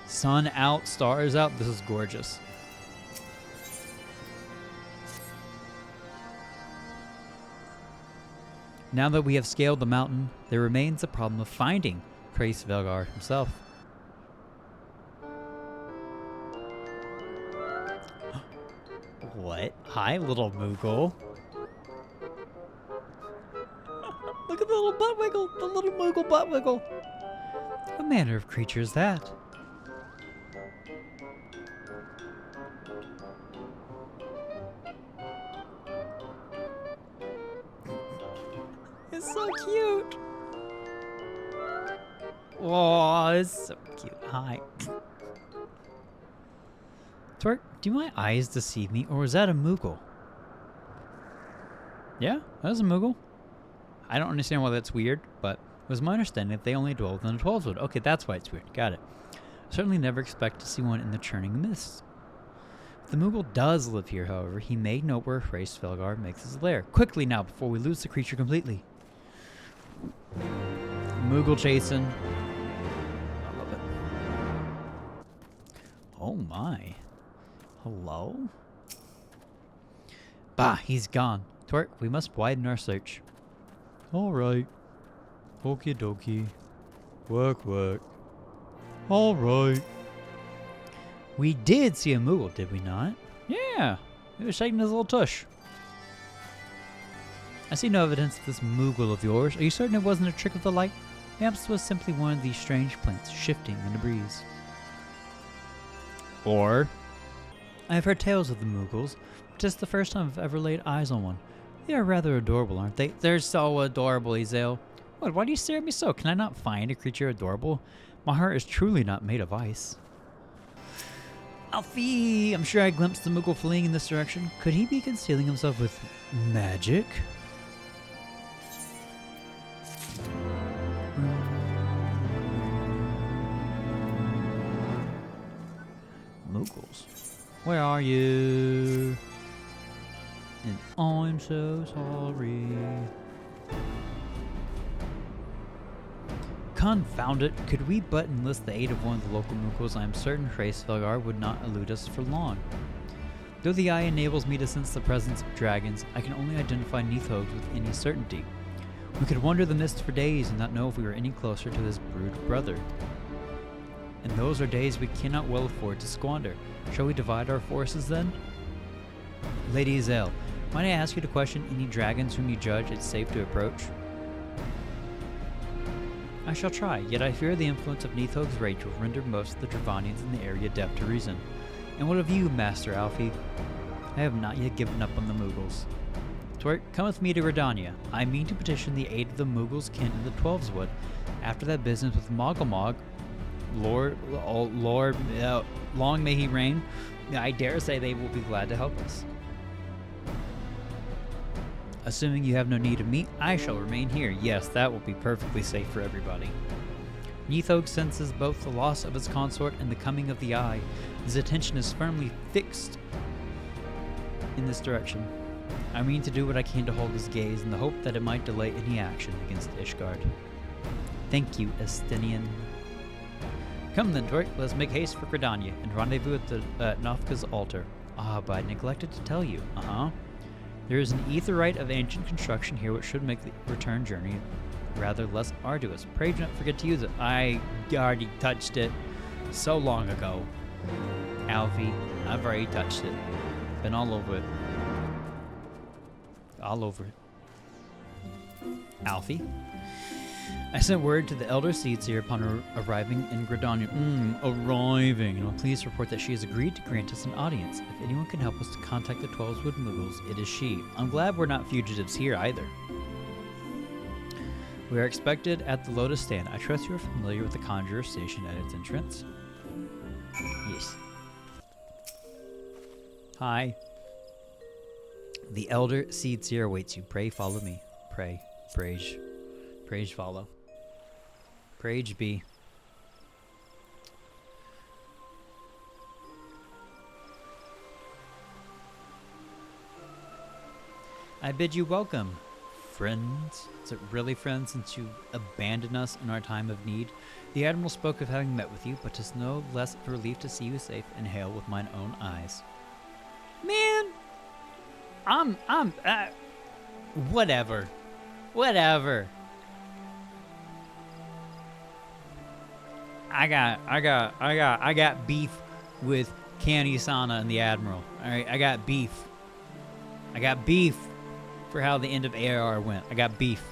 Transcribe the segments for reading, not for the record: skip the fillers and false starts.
Sun out, stars out. This is gorgeous. Now that we have scaled the mountain, there remains the problem of finding Hraesvelgr himself. What? Hi, little Moogle. Look at the little butt wiggle, the little Moogle butt wiggle. What manner of creature is that? It's so cute. Oh, it's so cute. Hi. Twerk, do my eyes deceive me, or was that a Moogle? Yeah, that was a Moogle. I don't understand why that's weird, but it was my understanding that they only dwell within the 12's wood. Okay, that's why it's weird. Got it. I certainly never expect to see one in the Churning Mists. If the Moogle does live here, however, he may know where Hraesvelgr makes his lair. Quickly now, before we lose the creature completely. Moogle chasing. I love it. Oh my. Hello? Bah, he's gone. Twerk, we must widen our search. Alright. Okie dokie. Work, work. Alright. We did see a Moogle, did we not? Yeah. He was shaking his little tush. I see no evidence of this Moogle of yours. Are you certain it wasn't a trick of the light? Perhaps it was simply one of these strange plants shifting in the breeze. Or... I have heard tales of the Moogles, but it's the first time I've ever laid eyes on one. They are rather adorable, aren't they? They're so adorable, Ezel. What, why do you stare at me so? Can I not find a creature adorable? My heart is truly not made of ice. Alfie! I'm sure I glimpsed the Moogle fleeing in this direction. Could he be concealing himself with magic? Moogles. Where are you? And I'm so sorry. Confound it. Could we but enlist the aid of one of the local Moogles, I am certain Hraesvelgr would not elude us for long. Though the eye enables me to sense the presence of dragons, I can only identify Neathogs with any certainty. We could wander the mist for days and not know if we were any closer to his brood brother. And those are days we cannot well afford to squander. Shall we divide our forces then? Lady Ezel, might I ask you to question any dragons whom you judge it's safe to approach? I shall try, yet I fear the influence of Neathog's rage will render most of the Dravanians in the area deaf to reason. And what of you, Master Alfie? I have not yet given up on the Moogles. Twerk, come with me to Redania. I mean to petition the aid of the Moogles kin in the 12's wood. After that business with Mogglemog, Lord, long may he reign, I dare say they will be glad to help us. Assuming you have no need of me, I shall remain here. Yes, that will be perfectly safe for everybody. Neathog senses both the loss of his consort and the coming of the Eye. His attention is firmly fixed in this direction. I mean to do what I can to hold his gaze in the hope that it might delay any action against Ishgard. Thank you, Estinian. Come then, Twerk, let's make haste for Gridania and rendezvous at the Nafka's altar. Ah, but I neglected to tell you. There is an aetheryte of ancient construction here which should make the return journey rather less arduous. Pray do not forget to use it. I already touched it so long ago. Alfie, I've already touched it. Been all over it. All over it. Alfie? I sent word to the Elder Seedseer upon arriving in Gridania. Arriving. And I'm pleased to report that she has agreed to grant us an audience. If anyone can help us to contact the 12's Wood Moogles, it is she. I'm glad we're not fugitives here either. We are expected at the Lotus Stand. I trust you are familiar with the Conjurer Station at its entrance. Yes. Hi. The Elder Seedseer awaits you. Pray follow me. Pray. Praise. Praise follow. Praise be. I bid you welcome, friends. Is it really friends, since you abandoned us in our time of need? The Admiral spoke of having met with you, but 'tis no less a relief to see you safe and hail with mine own eyes. Man! Whatever. Whatever. I got beef with Kani-sana and the Admiral. Alright, I got beef. I got beef for how the end of AR went. I got beef.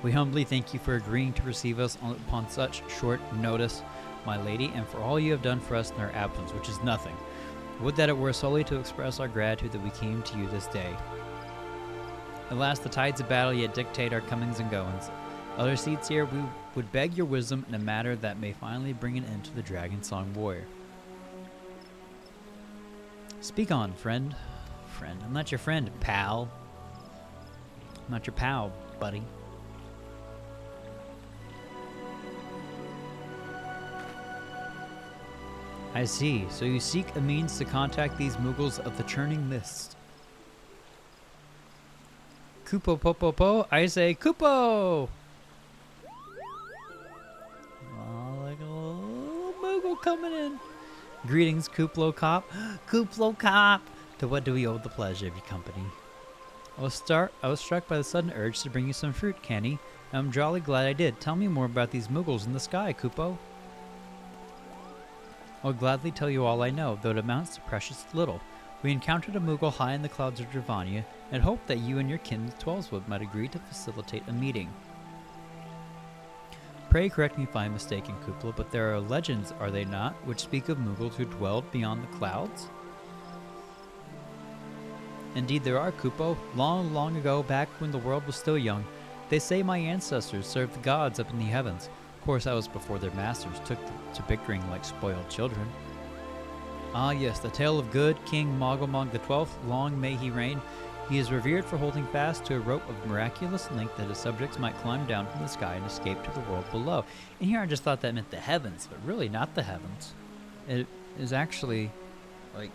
We humbly thank you for agreeing to receive us upon such short notice, my lady, and for all you have done for us in our absence, which is nothing. Would that it were solely to express our gratitude that we came to you this day. Alas, the tides of battle yet dictate our comings and goings. Other seats here, we would beg your wisdom in a matter that may finally bring an end to the Dragonsong War. Speak on, friend. Friend. I'm not your friend, pal. I'm not your pal, buddy. I see. So you seek a means to contact these Moogles of the Churning Mists. Kupo po po po. I say Kupo! Oh, like a little Moogle coming in. Greetings, Kuplo Cop. Kuplo Cop! To what do we owe the pleasure of your company? I was struck by the sudden urge to bring you some fruit, Kenny. I'm jolly glad I did. Tell me more about these Moogles in the sky, Kupo. I'll gladly tell you all I know, though it amounts to precious little. We encountered a Moogle high in the clouds of Dravania, and hoped that you and your kin with Twelveswood might agree to facilitate a meeting. Pray correct me if I am mistaken, Kupla, but there are legends, are they not, which speak of Moogles who dwelled beyond the clouds? Indeed there are, Kupo. Long, long ago, back when the world was still young, they say my ancestors served the gods up in the heavens. Of course, that was before their masters took to bickering like spoiled children. Ah yes, the tale of good King Mogomog XII, long may he reign. He is revered for holding fast to a rope of miraculous length that his subjects might climb down from the sky and escape to the world below. And here I just thought that meant the heavens, but really not the heavens. It is actually, like,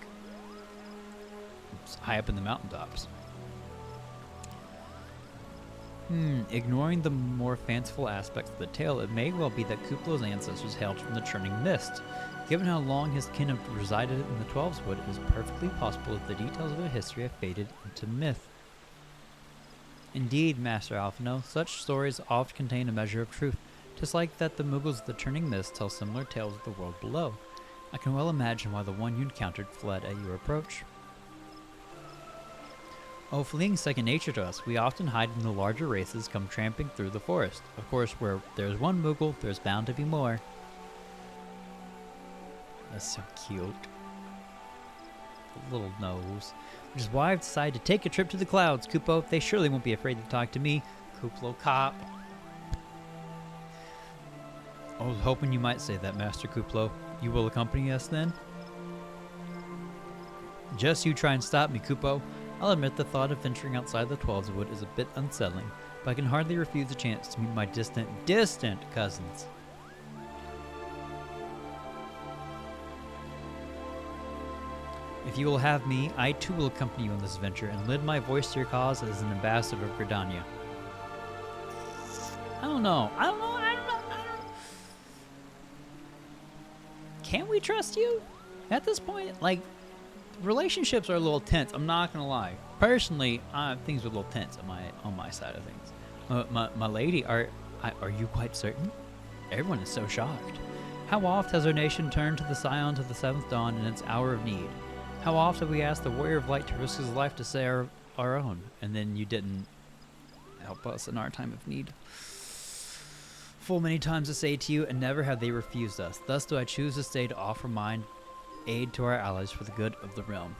high up in the mountaintops. Ignoring the more fanciful aspects of the tale, it may well be that Kuplo's ancestors hailed from the Churning Mists. Given how long his kin have resided in the Twelveswood, it is perfectly possible that the details of their history have faded into myth. Indeed, Master Alphino, such stories oft contain a measure of truth, just like that the Moogles of the Churning Mists tell similar tales of the world below. I can well imagine why the one you encountered fled at your approach. Oh, fleeing second nature to us, we often hide when the larger races come tramping through the forest. Of course, where there's one Moogle, there's bound to be more. That's so cute. The little nose. Which is why I've decided to take a trip to the clouds, Kupo. They surely won't be afraid to talk to me. Kuplo Cop. I was hoping you might say that, Master Kuplo. You will accompany us then? Just you try and stop me, Kupo. I'll admit the thought of venturing outside the Twelveswood is a bit unsettling, but I can hardly refuse a chance to meet my distant cousins. If you will have me, I too will accompany you on this venture and lend my voice to your cause as an ambassador of Gridania. I don't know. Can we trust you? At this point, like, relationships are a little tense. I'm not gonna lie. Personally, things are a little tense on my side of things. My lady, are you quite certain? Everyone is so shocked. How oft has our nation turned to the Scions of the Seventh Dawn in its hour of need? How oft have we asked the Warrior of Light to risk his life to save our own, and then you didn't help us in our time of need? Full many times to say to you, and never have they refused us. Thus do I choose this day to offer mine aid to our allies for the good of the realm.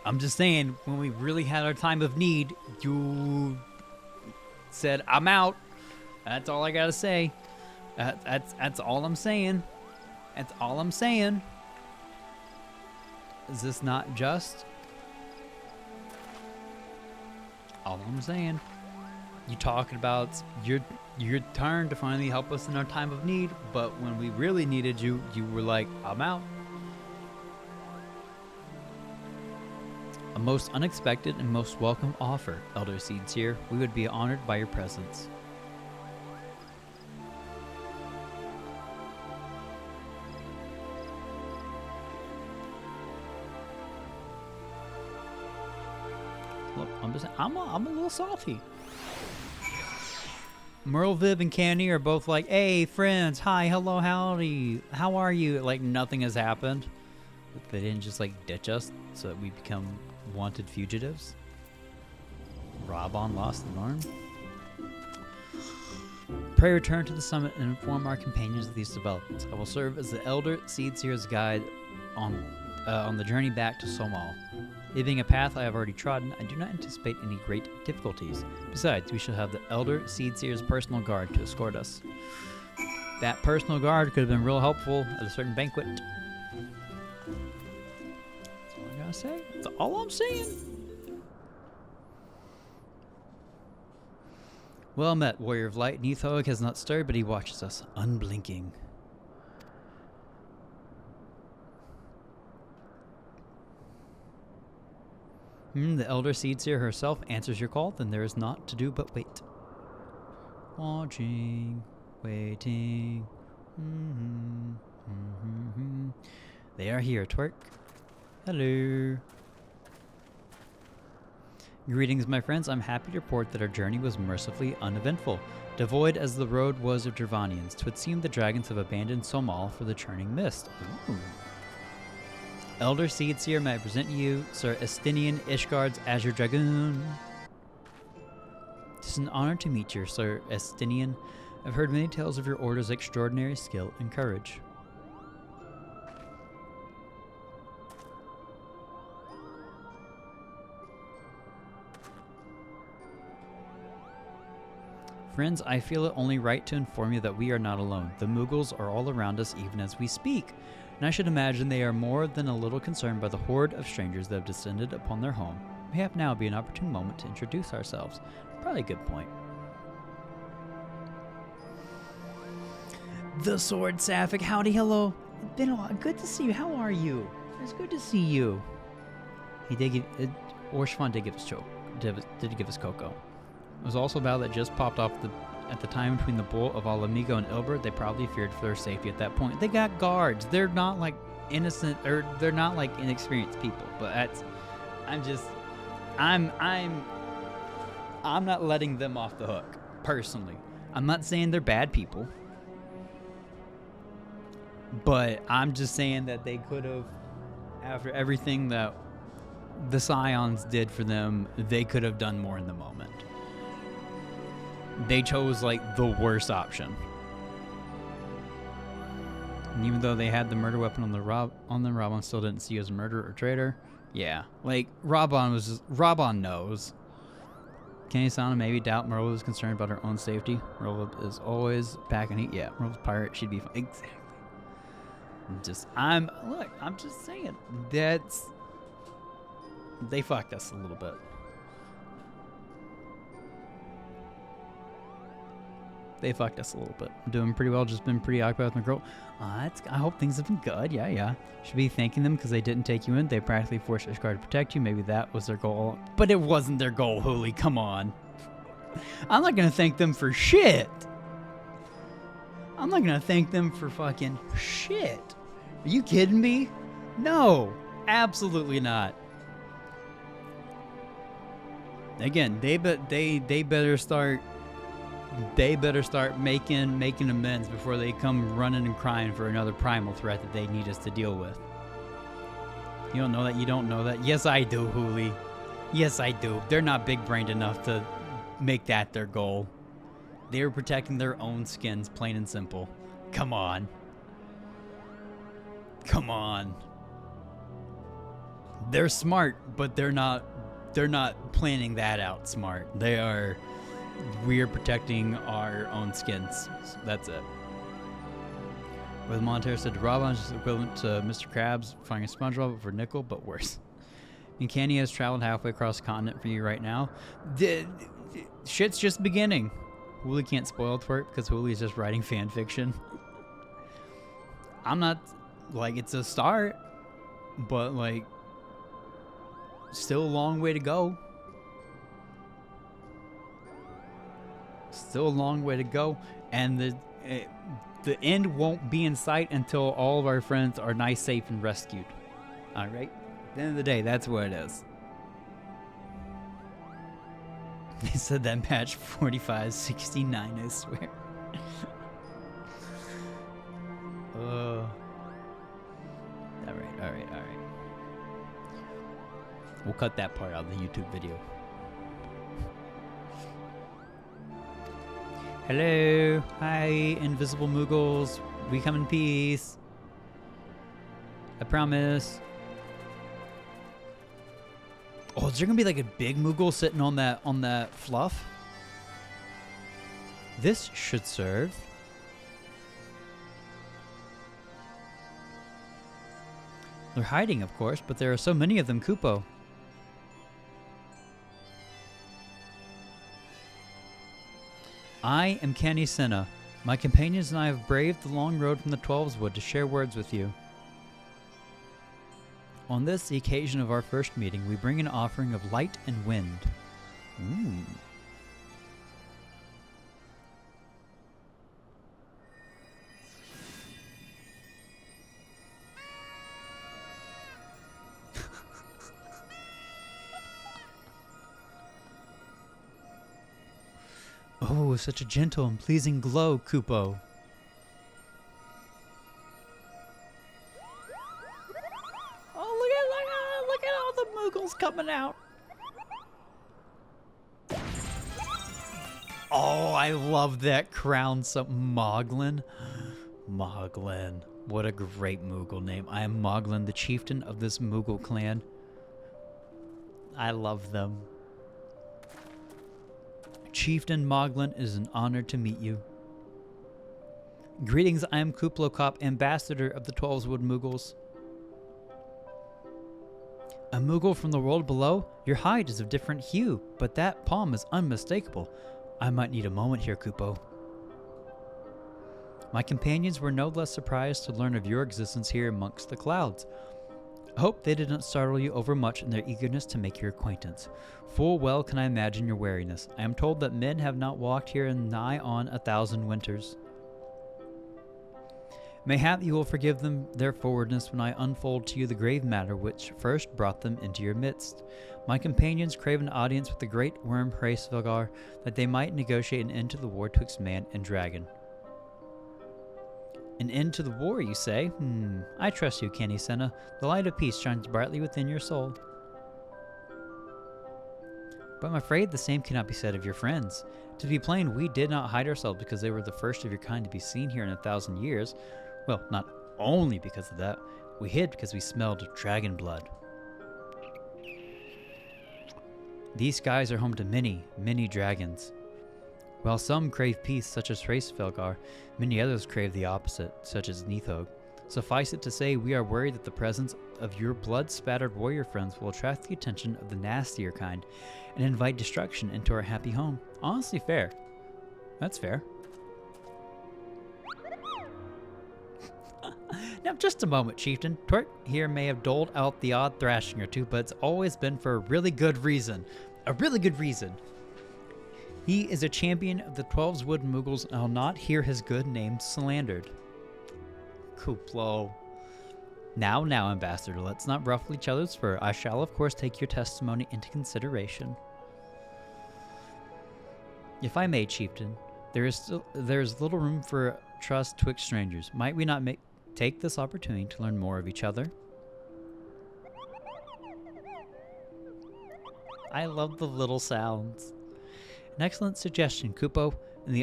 I'm just saying, when we really had our time of need, you said, I'm out. That's all I gotta say. That's all I'm saying. That's all I'm saying. Is this not just? All I'm saying. You talking about your turn to finally help us in our time of need, but when we really needed you, you were like, I'm out. A most unexpected and most welcome offer, Elder Seeds here. We would be honored by your presence. I'm a little salty. Merle, Viv, and Candy are both like, hey, friends, hi, hello, howdy, how are you? Like, nothing has happened. They didn't just, like, ditch us so that we become wanted fugitives. Robon lost an arm. Pray return to the summit and inform our companions of these developments. I will serve as the Elder Seedseer's guide on the journey back to Somal. It being a path I have already trodden, I do not anticipate any great difficulties. Besides, we shall have the Elder Seedseer's personal guard to escort us. That personal guard could have been real helpful at a certain banquet. That's all I gotta say. That's all I'm saying. Well met, Warrior of Light. Neathoeg has not stirred, but he watches us, unblinking. The Elder Seedseer herself answers your call, then there is naught to do but wait. Watching, waiting. They are here, twerk. Hello. Greetings, my friends. I'm happy to report that our journey was mercifully uneventful. Devoid as the road was of Dravanians, 'twould seem the dragons have abandoned Somal for the Churning Mists. Ooh. Elder Seedseer, may I present you Sir Estinian Ishgard's Azure Dragoon. It is an honor to meet you, Sir Estinian. I've heard many tales of your order's extraordinary skill and courage. Friends, I feel it only right to inform you that we are not alone. The Moogles are all around us even as we speak, and I should imagine they are more than a little concerned by the horde of strangers that have descended upon their home. May have now be an opportune moment to introduce ourselves. Probably a good point. The Sword Sapphic, howdy, hello. It's been a while. Good to see you. How are you? It's good to see you. He did give, Orshvan did give us did give us Coco. It was also a battle that just popped off at the time between the Bull of Alamigo and Ilbert. They probably feared for their safety at that point. They got guards. They're not like innocent, or they're not like inexperienced people. But that's, I'm not letting them off the hook, personally. I'm not saying they're bad people, but I'm just saying that they could have, after everything that the Scions did for them, they could have done more in the moment. They chose, like, the worst option. And even though they had the murder weapon on them, Robon still didn't see you as a murderer or traitor. Yeah, like, Robon knows. Kenny-san maybe doubt Merle was concerned about her own safety. Merle is always packing heat. Yeah, Merle's a pirate. She'd be fine. Exactly. I'm just saying. They fucked us a little bit. They fucked us a little bit. I'm doing pretty well. Just been pretty occupied with my girl. I hope things have been good. Yeah. Should be thanking them because they didn't take you in. They practically forced Ishgard to protect you. Maybe that was their goal. But it wasn't their goal, Hooli. Come on. I'm not going to thank them for shit. I'm not going to thank them for fucking shit. Are you kidding me? No. Absolutely not. Again, they better start... They better start making amends before they come running and crying for another primal threat that they need us to deal with. You don't know that? You don't know that? Yes, I do, Hooli. Yes, I do. They're not big-brained enough to make that their goal. They're protecting their own skins, plain and simple. Come on. Come on. They're smart, but they're not planning that out smart. We're protecting our own skins. That's it. With Monterey said to Robon, is equivalent to Mr. Krabs finding a SpongeBob for nickel, but worse. And Candy has traveled halfway across the continent for you right now. Shit's just beginning. Hooli can't spoil it for it because Hooli is just writing fan fiction. I'm not, like, it's a start, but, like, still a long way to go. Still a long way to go, and the end won't be in sight until all of our friends are nice, safe, and rescued. All right? At the end of the day, that's what it is. They said that match 45-69, I swear. Alright. We'll cut that part out of the YouTube video. Hello. Hi, invisible Moogles. We come in peace. I promise. Oh, is there gonna be like a big Moogle sitting on that fluff? This should serve. They're hiding, of course, but there are so many of them, Kupo. I am Canny Senna. My companions and I have braved the long road from the Twelveswood to share words with you. On this, the occasion of our first meeting, we bring an offering of light and wind. Oh, such a gentle and pleasing glow, Kupo. Look at all the Moogles coming out. Oh, I love that crown. Moglin. Moglin. What a great Moogle name. I am Moglin, the chieftain of this Moogle clan. I love them. Chieftain Moglin, it is an honor to meet you. Greetings, I am Kuplokop, ambassador of the Twelveswood Moogles. A Moogle from the world below? Your hide is of different hue, but that palm is unmistakable. I might need a moment here, Kupo. My companions were no less surprised to learn of your existence here amongst the clouds. I hope they did not startle you overmuch in their eagerness to make your acquaintance. Full well can I imagine your wariness. I am told that men have not walked here in nigh on 1,000 winters. Mayhap you will forgive them their forwardness when I unfold to you the grave matter which first brought them into your midst. My companions crave an audience with the great worm Hraesvelgr, that they might negotiate an end to the war twixt man and dragon. An end to the war, you say? I trust you, Canny Senna. The light of peace shines brightly within your soul. But I'm afraid the same cannot be said of your friends. To be plain, we did not hide ourselves because they were the first of your kind to be seen here in 1,000 years. Well, not only because of that. We hid because we smelled dragon blood. These skies are home to many, many dragons. While some crave peace, such as Hraesvelgr, many others crave the opposite, such as Neathog. Suffice it to say, we are worried that the presence of your blood-spattered warrior friends will attract the attention of the nastier kind and invite destruction into our happy home. Honestly fair. That's fair. Now, just a moment, Chieftain. Twert here may have doled out the odd thrashing or two, but it's always been for a really good reason. A really good reason. He is a champion of the Twelveswood Moogles, and I'll not hear his good name slandered. Kuplo. Now, Ambassador, let's not ruffle each other's fur. I shall, of course, take your testimony into consideration. If I may, Chieftain, there is little room for trust twixt strangers. Might we not take this opportunity to learn more of each other? I love the little sounds. An excellent suggestion, Kupo. In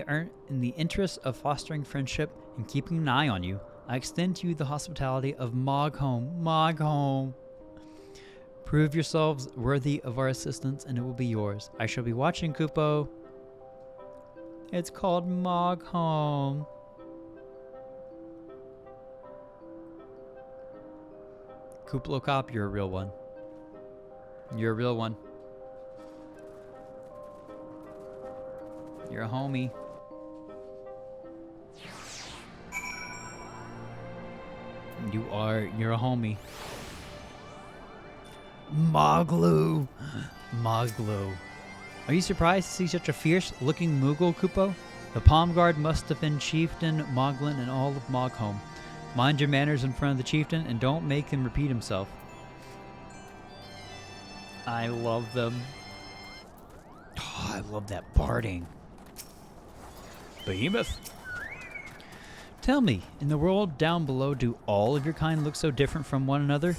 the interest of fostering friendship and keeping an eye on you, I extend to you the hospitality of Moghome. Moghome. Prove yourselves worthy of our assistance, and it will be yours. I shall be watching, Kupo. It's called Moghome. Kuplokop, you're a real one. You're a real one. You're a homie. You're a homie. Moglu. Are you surprised to see such a fierce-looking Moogle, Kupo? The Palm Guard must defend Chieftain Moglin and all of Moghome. Mind your manners in front of the Chieftain and don't make him repeat himself. I love them. Oh, I love that barding. Behemoth. Tell me, in the world down below, do all of your kind look so different from one another?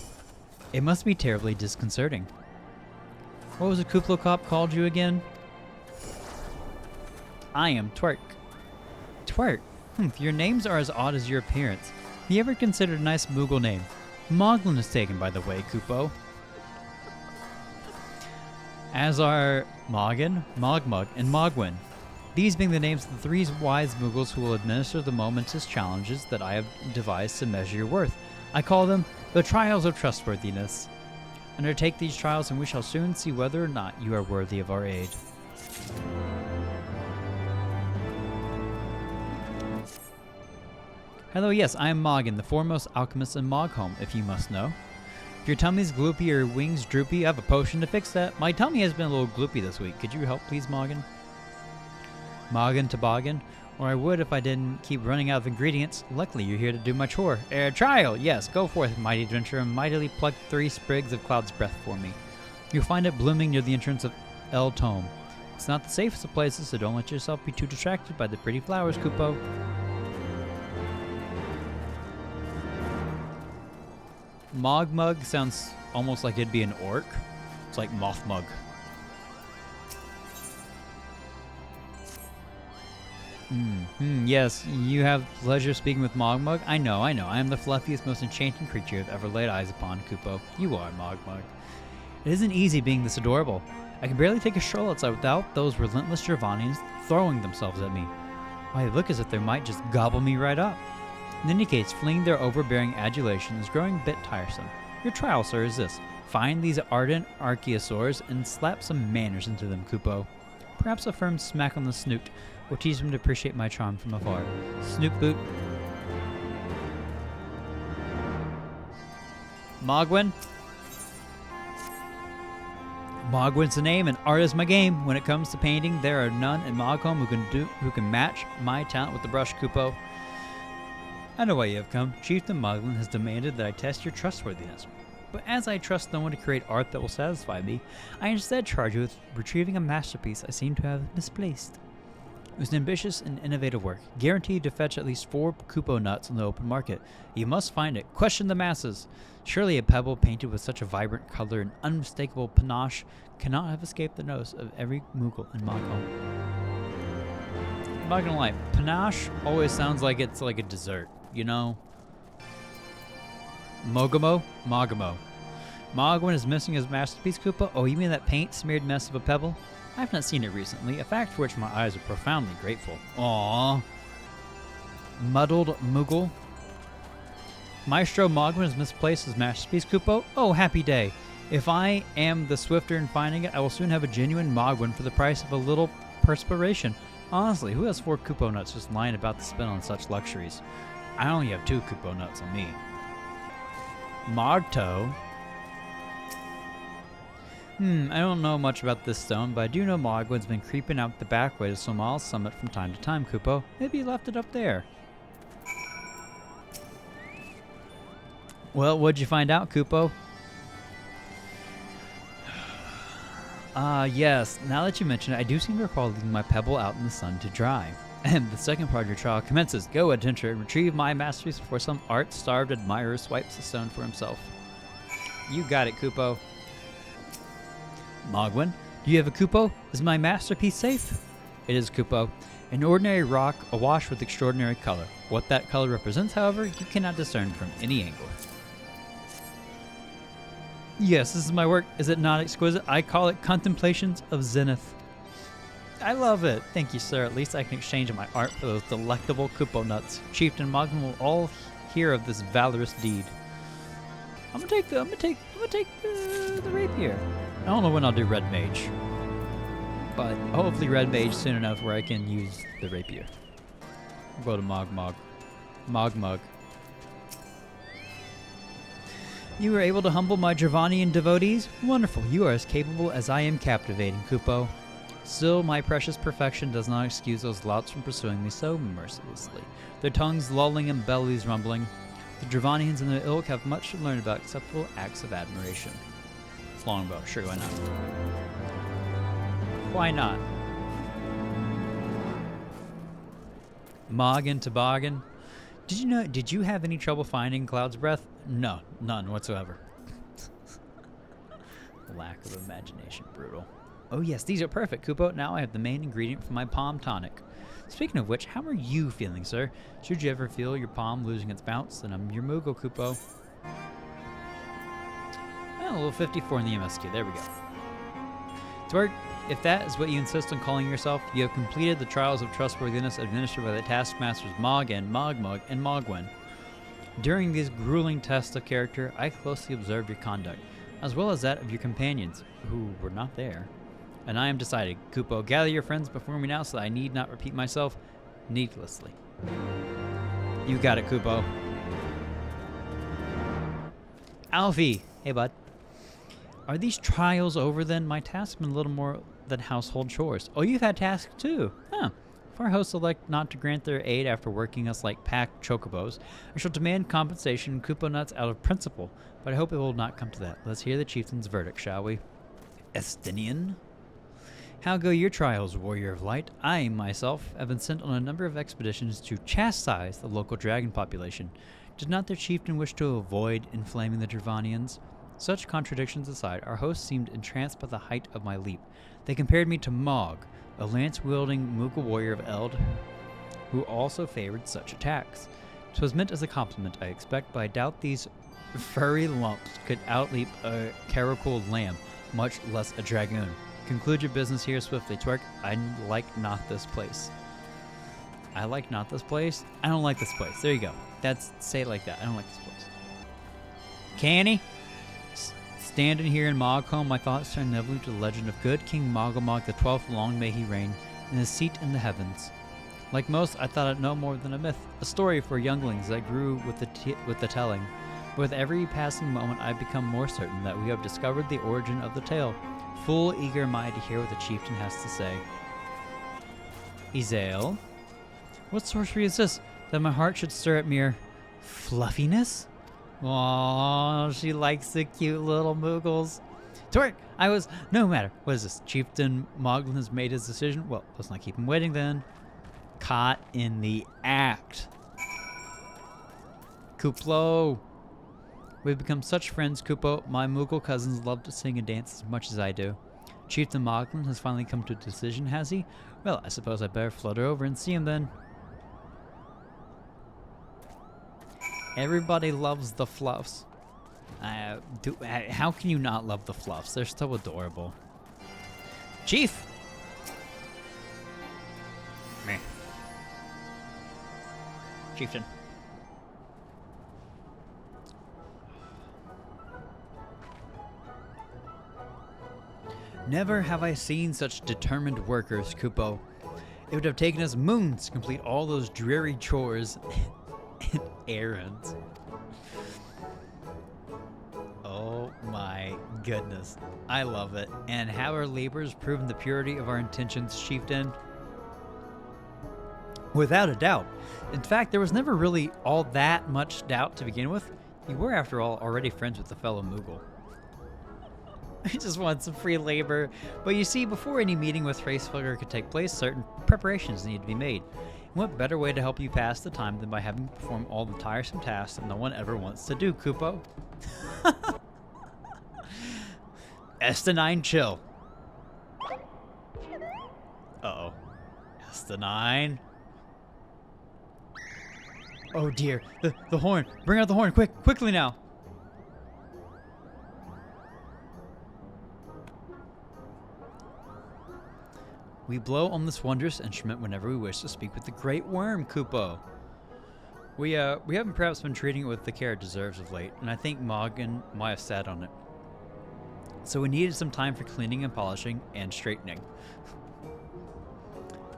It must be terribly disconcerting. What was the Kuplo cop called you again? I am Twerk. Twerk? Your names are as odd as your appearance. Have you ever considered a nice Moogle name? Moglin is taken, by the way, Kupo. As are Moggin, Mogmug, and Mogwin. These being the names of the 3 wise Moogles who will administer the momentous challenges that I have devised to measure your worth. I call them the Trials of Trustworthiness. Undertake these trials and we shall soon see whether or not you are worthy of our aid. Hello, yes, I am Moggin, the foremost alchemist in Mogholm, if you must know. If your tummy's gloopy or your wings droopy, I have a potion to fix that. My tummy has been a little gloopy this week. Could you help, please, Moggin? Moggin toboggan, or I would if I didn't keep running out of ingredients. Luckily, you're here to do my chore. Trial! Yes, go forth, mighty adventurer, and mightily pluck 3 sprigs of cloud's breath for me. You'll find it blooming near the entrance of El Tome. It's not the safest of places, so don't let yourself be too distracted by the pretty flowers, Kupo. Mogmug sounds almost like it'd be an orc. It's like Mothmug. Yes, you have pleasure speaking with Mogmug. I know. I am the fluffiest, most enchanting creature I've ever laid eyes upon, Kupo. You are, Mogmug. It isn't easy being this adorable. I can barely take a stroll outside without those relentless Dravanians throwing themselves at me. Why, they look as if they might just gobble me right up. In any case, fleeing their overbearing adulation is growing a bit tiresome. Your trial, sir, is this. Find these ardent archaeosaurs and slap some manners into them, Kupo. Perhaps a firm smack on the snoot will teach them to appreciate my charm from afar. Snoot boot. Mogwin? Mogwin's the name and art is my game. When it comes to painting, there are none in Mogholm who can match my talent with the brush, Kupo. I know why you have come. Chieftain Moglin has demanded that I test your trustworthiness. But as I trust no one to create art that will satisfy me, I instead charge you with retrieving a masterpiece I seem to have misplaced. It was an ambitious and innovative work, guaranteed to fetch at least 4 Kupo nuts on the open market. You must find it. Question the masses. Surely a pebble painted with such a vibrant color and unmistakable panache cannot have escaped the nose of every Moogle in Mogholm. I'm not gonna lie, panache always sounds like it's like a dessert, you know? Mogamo? Mogamo. Mogwin is missing his masterpiece, Koopa? Oh, you mean that paint-smeared mess of a pebble? I have not seen it recently, a fact for which my eyes are profoundly grateful. Aww. Muddled Moogle. Maestro Mogwin has misplaced his masterpiece, Kupo? Oh, happy day. If I am the swifter in finding it, I will soon have a genuine Mogwin for the price of a little perspiration. Honestly, who has 4 Kupo nuts just lying about to spend on such luxuries? I only have 2 Kupo nuts on me. Marto? I don't know much about this stone, but I do know Mogwin's been creeping out the back way to Somal's summit from time to time, Kupo. Maybe he left it up there. Well, what'd you find out, Kupo? Yes. Now that you mention it, I do seem to recall leaving my pebble out in the sun to dry. And the second part of your trial commences. Go, adventurer, and retrieve my masterpiece before some art-starved admirer swipes the stone for himself. You got it, Kupo. Mogwin, do you have a Kupo? Is my masterpiece safe? It is, Kupo. An ordinary rock awash with extraordinary color. What that color represents, however, you cannot discern from any angle. Yes, this is my work. Is it not exquisite? I call it Contemplations of Zenith. I love it. Thank you, sir. At least I can exchange my art for those delectable Kupo nuts. Chieftain Mogwin will all hear of this valorous deed. I'm gonna take the rapier. I don't know when I'll do Red Mage, but hopefully Red Mage soon enough where I can use the rapier. I'll go to Mogmug. You were able to humble my Dravanian devotees? Wonderful. You are as capable as I am captivating, Kupo. Still, my precious perfection does not excuse those louts from pursuing me so mercilessly, their tongues lolling and bellies rumbling. The Dravanians and their ilk have much to learn about acceptable acts of admiration. Longbow, sure, why not? Why not? Moggin Toboggan. Did you have any trouble finding Cloud's Breath? No, none whatsoever. Lack of imagination, brutal. Oh yes, these are perfect, Kupo. Now I have the main ingredient for my palm tonic. Speaking of which, how are you feeling, sir? Should you ever feel your palm losing its bounce, then I'm your Moogle, Kupo. Oh, level 54 in the MSQ. There we go. Twerk, if that is what you insist on calling yourself, you have completed the trials of trustworthiness administered by the taskmasters Mogin, Mogmug, and Mogwen. During these grueling tests of character, I closely observed your conduct, as well as that of your companions, who were not there. And I am decided. Kupo, gather your friends before me now so that I need not repeat myself needlessly. You got it, Kupo. Alfie! Hey, bud. Are these trials over then? My tasks have been a little more than household chores. Oh, you've had tasks too? Huh. If our hosts elect not to grant their aid after working us like packed chocobos, I shall demand compensation and Kupo nuts out of principle, but I hope it will not come to that. Let's hear the chieftain's verdict, shall we? Estinian? How go your trials, warrior of light? I, myself, have been sent on a number of expeditions to chastise the local dragon population. Did not their chieftain wish to avoid inflaming the Dravanians? Such contradictions aside, our hosts seemed entranced by the height of my leap. They compared me to Mog, a lance-wielding Moogle warrior of Eld, who also favored such attacks. 'Twas meant as a compliment, I expect, but I doubt these furry lumps could outleap a Karakul lamb, much less a dragoon. Conclude your business here swiftly, Twerk. I like not this place. I like not this place? I don't like this place. There you go. Say it like that. I don't like this place. Canny? Standing here in Mogholm, my thoughts turn inevitably to the legend of good King Moggelmog the 12th, long may he reign, in his seat in the heavens. Like most, I thought it no more than a myth, a story for younglings that grew with the telling. But with every passing moment, I become more certain that we have discovered the origin of the tale. Full eager am I to hear what the chieftain has to say. Izael? What sorcery is this, that my heart should stir at mere fluffiness? Aww, she likes the cute little Moogles. Twerk! No matter. What is this? Chieftain Moglin has made his decision? Well, let's not keep him waiting then. Caught in the act. Kuplo! We've become such friends, Kupo. My Moogle cousins love to sing and dance as much as I do. Chieftain Moglin has finally come to a decision, has he? Well, I suppose I better flutter over and see him then. Everybody loves the fluffs. How can you not love the fluffs? They're so adorable. Chief! Meh. Chieftain. Never have I seen such determined workers, Kupo. It would have taken us moons to complete all those dreary chores and errands. Oh my goodness. I love it. And have our labors proven the purity of our intentions, Chieftain? Without a doubt. In fact, there was never really all that much doubt to begin with. You were, after all, already friends with a fellow Moogle. I just want some free labor. But you see, before any meeting with Hraesvelgr could take place, certain preparations need to be made. And what better way to help you pass the time than by having you perform all the tiresome tasks that no one ever wants to do, Kupo? Estinine, chill. Uh-oh. Estinine. Oh dear, the horn. Bring out the horn, quickly now. We blow on this wondrous instrument whenever we wish to speak with the great worm, Kupo. We haven't perhaps been treating it with the care it deserves of late, and I think Mogin might have sat on it. So we needed some time for cleaning and polishing and straightening.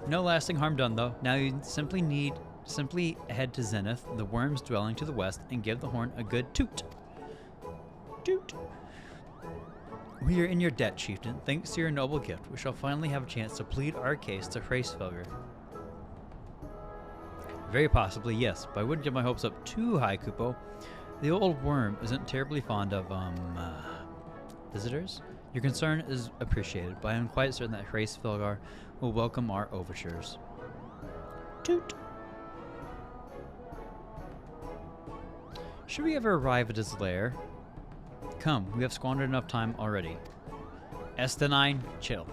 No lasting harm done though. Now you simply head to Zenith, the worm's dwelling to the west, and give the horn a good toot. Toot. We are in your debt, Chieftain. Thanks to your noble gift, we shall finally have a chance to plead our case to Hraesvelgr. Very possibly, yes, but I wouldn't get my hopes up too high, Kupo. The old worm isn't terribly fond of, visitors? Your concern is appreciated, but I am quite certain that Hraesvelgr will welcome our overtures. Toot! Should we ever arrive at his lair? Come, we have squandered enough time already. Estanine, chill.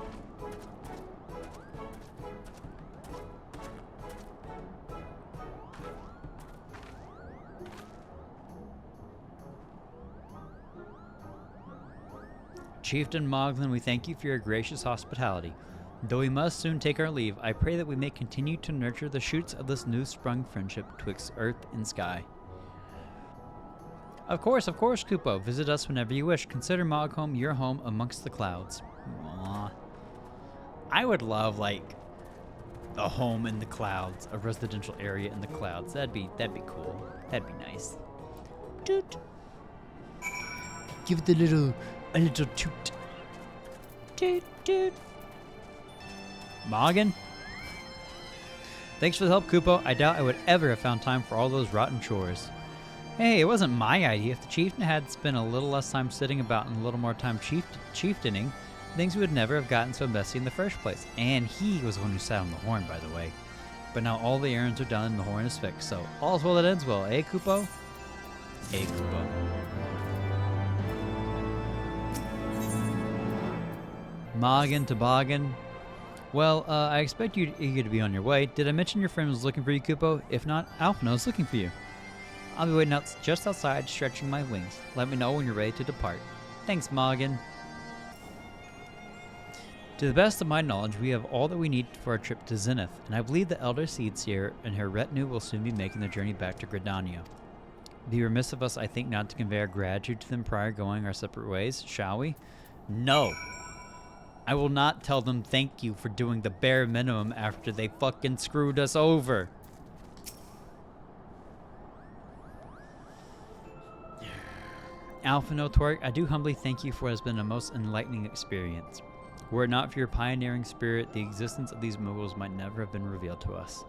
Chieftain Moogles, we thank you for your gracious hospitality. Though we must soon take our leave, I pray that we may continue to nurture the shoots of this new-sprung friendship twixt earth and sky. Of course, Kupo. Visit us whenever you wish. Consider Mogholm your home amongst the clouds. Aww. I would love, like, a home in the clouds, a residential area in the clouds. That'd be cool. That'd be nice. Toot. Give it a little toot. Toot, toot. Morgan? Thanks for the help, Kupo. I doubt I would ever have found time for all those rotten chores. Hey, it wasn't my idea. If the chieftain had spent a little less time sitting about and a little more time chieftaining, things would never have gotten so messy in the first place. And he was the one who sat on the horn, by the way. But now all the errands are done and the horn is fixed, so all's well that ends well, eh, Kupo? Eh, Kupo. Moggin Toboggan. Well, I expect you eager to be on your way. Did I mention your friend was looking for you, Kupo? If not, Alphinaud's looking for you. I'll be waiting out just outside, stretching my wings. Let me know when you're ready to depart. Thanks, Morgan. To the best of my knowledge, we have all that we need for our trip to Zenith, and I believe the Elder Seedseer and her retinue will soon be making their journey back to Gridania. Be remiss of us, I think, not to convey our gratitude to them prior going our separate ways, shall we? No. I will not tell them thank you for doing the bare minimum after they fucking screwed us over. Alphinaud Twerk, I do humbly thank you for what has been a most enlightening experience. Were it not for your pioneering spirit, the existence of these Moogles might never have been revealed to us.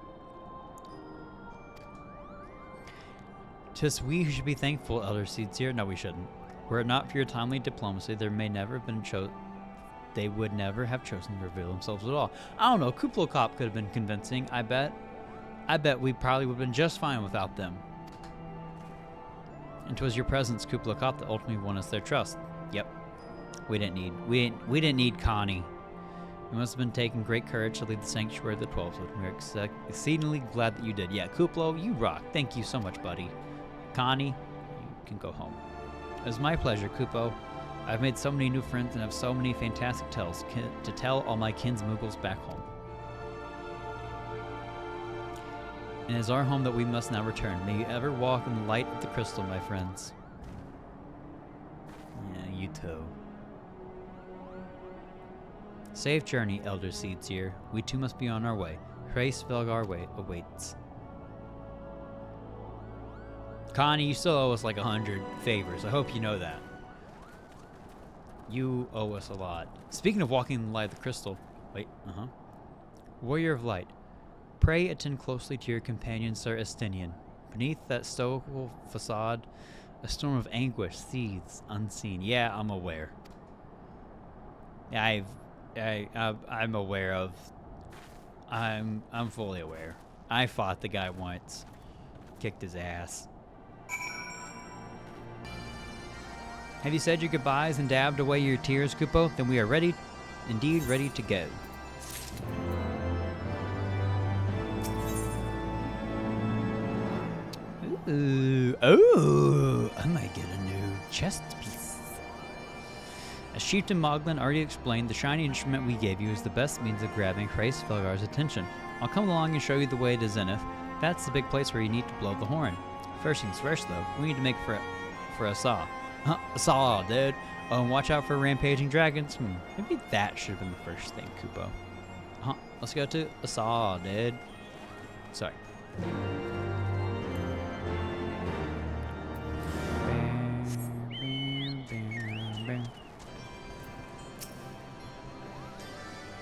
'Tis we who should be thankful, Elder Seedseer. No, we shouldn't. Were it not for your timely diplomacy, they would never have chosen to reveal themselves at all. I don't know, Kuplokop could have been convincing, I bet. I bet we probably would have been just fine without them. And 'twas your presence, Kuplokop, that ultimately won us their trust. Yep. We didn't need Connie. It must have been taking great courage to lead the sanctuary of the 12th. We're exceedingly glad that you did. Yeah, Kuplo, you rock. Thank you so much, buddy. Connie, you can go home. It was my pleasure, Kupo. I've made so many new friends and have so many fantastic tales to tell all my kin's Moogles back home. And it is our home that we must now return. May you ever walk in the light of the crystal, my friends. Yeah, you too. Safe journey, Elder Seedseer. We too must be on our way. Hraesvelgr awaits. Connie, you still owe us like 100 favors. I hope you know that. You owe us a lot. Speaking of walking in the light of the crystal. Wait, Warrior of Light. Pray attend closely to your companion, Sir Estinian. Beneath that stoical facade, a storm of anguish seethes unseen. Yeah, I'm aware. I'm aware of. I'm fully aware. I fought the guy once. Kicked his ass. Have you said your goodbyes and dabbed away your tears, Kupo? Then we are ready, indeed ready to go. Ooh, I might get a new chest piece. As Chieftain Moglin already explained, the shiny instrument we gave you is the best means of grabbing Hraesvelgr's attention. I'll come along and show you the way to Zenith. That's the big place where you need to blow the horn. First things first, though, we need to make for a saw. A saw, dude. Oh, and watch out for rampaging dragons. Maybe that should have been the first thing, Kupo. Let's go to a saw, dude. Sorry.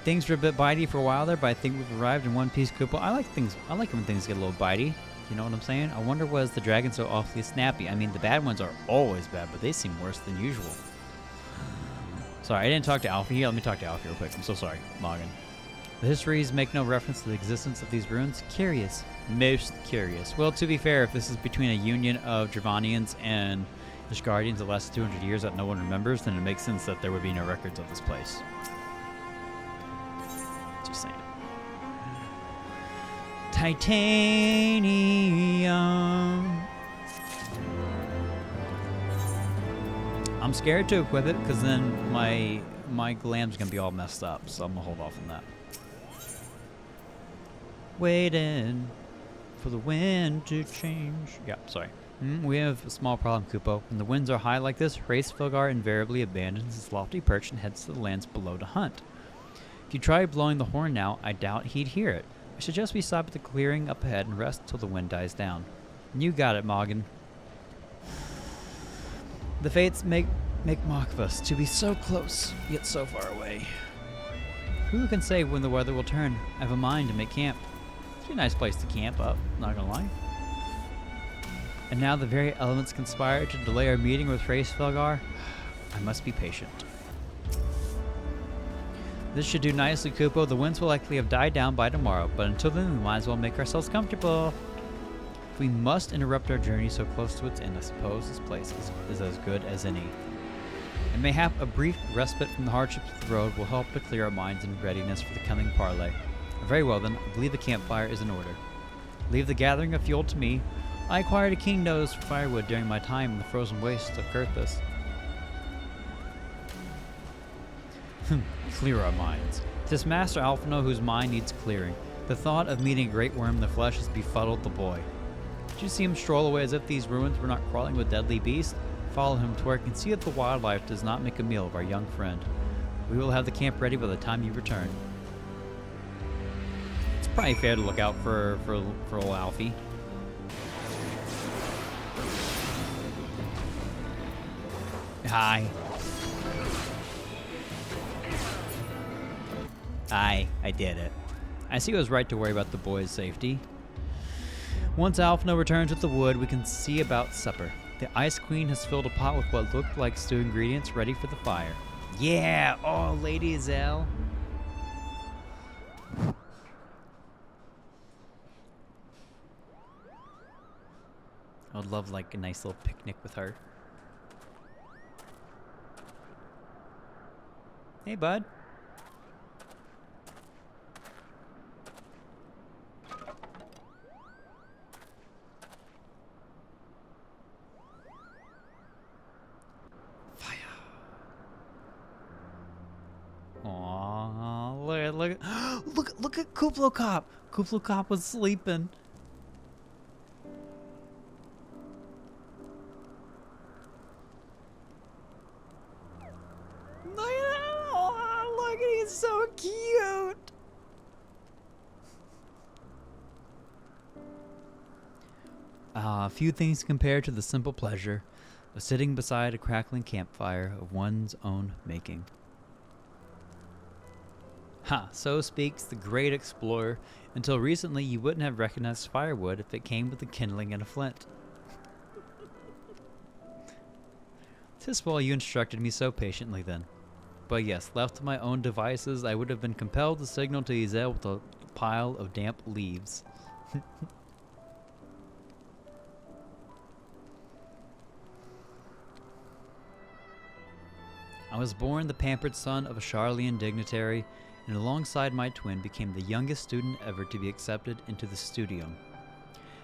Things were a bit bitey for a while there, but I think we've arrived in one piece, Kupo. I like when things get a little bitey. You know what I'm saying? I wonder, was the dragon so awfully snappy? I mean, the bad ones are always bad, but they seem worse than usual. Sorry, I didn't talk to Alfie here. Let me talk to Alfie real quick. I'm so sorry, Morgan. The histories make no reference to the existence of these ruins. Curious. Most curious. Well, to be fair, if this is between a union of Dravanians and Ishgardians that lasted 200 years that no one remembers, then it makes sense that there would be no records of this place. Just saying. Titanium. I'm scared to equip it because then my glam's gonna be all messed up, so I'm gonna hold off on that. Waiting for the wind to change. Yeah, sorry. We have a small problem, Kupo. When the winds are high like this, Hraesvelgr invariably abandons his lofty perch and heads to the lands below to hunt. If you try blowing the horn now, I doubt he'd hear it. I suggest we stop at the clearing up ahead and rest till the wind dies down. You got it, Morgan. The fates make mock of us to be so close, yet so far away. Who can say when the weather will turn? I have a mind to make camp. It's a nice place to camp up, not gonna lie. And now the very elements conspire to delay our meeting with Hraesvelgr. I must be patient. This should do nicely, Kupo. The winds will likely have died down by tomorrow, but until then we might as well make ourselves comfortable. If we must interrupt our journey so close to its end, I suppose this place is as good as any. And mayhap a brief respite from the hardships of the road will help to clear our minds in readiness for the coming parley. Very well then, I believe the campfire is in order. Leave the gathering of fuel to me. I acquired a keen nose for firewood during my time in the frozen wastes of Kurthus. Clear our minds. 'Tis Master Alphino whose mind needs clearing. The thought of meeting a great worm in the flesh has befuddled the boy. Did you see him stroll away as if these ruins were not crawling with deadly beasts? Follow him to where I can see that the wildlife does not make a meal of our young friend. We will have the camp ready by the time you return. It's probably fair to look out for old Alfie. Hi. I did it. I see it was right to worry about the boy's safety. Once Alphino returns with the wood, we can see about supper. The Ice Queen has filled a pot with what looked like stew ingredients ready for the fire. Yeah! Oh, Lady Zell. I would love like a nice little picnic with her. Hey, bud. Look at Kuplo Cop. Kuplo Cop was sleeping. Look, he's so cute. Few things compare to the simple pleasure of sitting beside a crackling campfire of one's own making. Ha, so speaks the great explorer. Until recently, you wouldn't have recognized firewood if it came with a kindling and a flint. 'Tis well you instructed me so patiently then. But yes, left to my own devices, I would have been compelled to signal to Izel with a pile of damp leaves. I was born the pampered son of a Charlian dignitary, and alongside my twin became the youngest student ever to be accepted into the studium.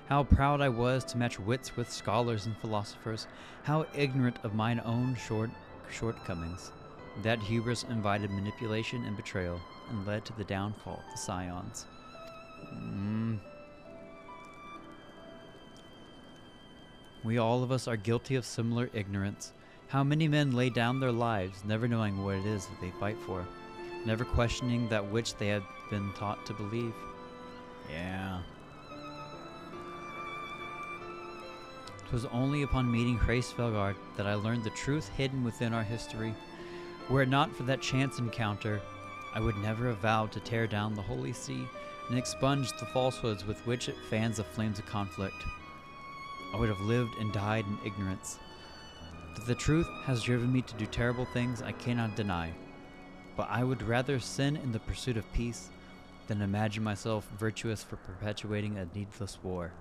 How proud I was to match wits with scholars and philosophers, how ignorant of mine own shortcomings. That hubris invited manipulation and betrayal, and led to the downfall of the Scions. We all of us are guilty of similar ignorance. How many men lay down their lives, never knowing what it is that they fight for, never questioning that which they had been taught to believe. Yeah. It was only upon meeting Hraesvelgr that I learned the truth hidden within our history. Were it not for that chance encounter, I would never have vowed to tear down the Holy See and expunge the falsehoods with which it fans the flames of conflict. I would have lived and died in ignorance. That the truth has driven me to do terrible things I cannot deny. But I would rather sin in the pursuit of peace, than imagine myself virtuous for perpetuating a needless war.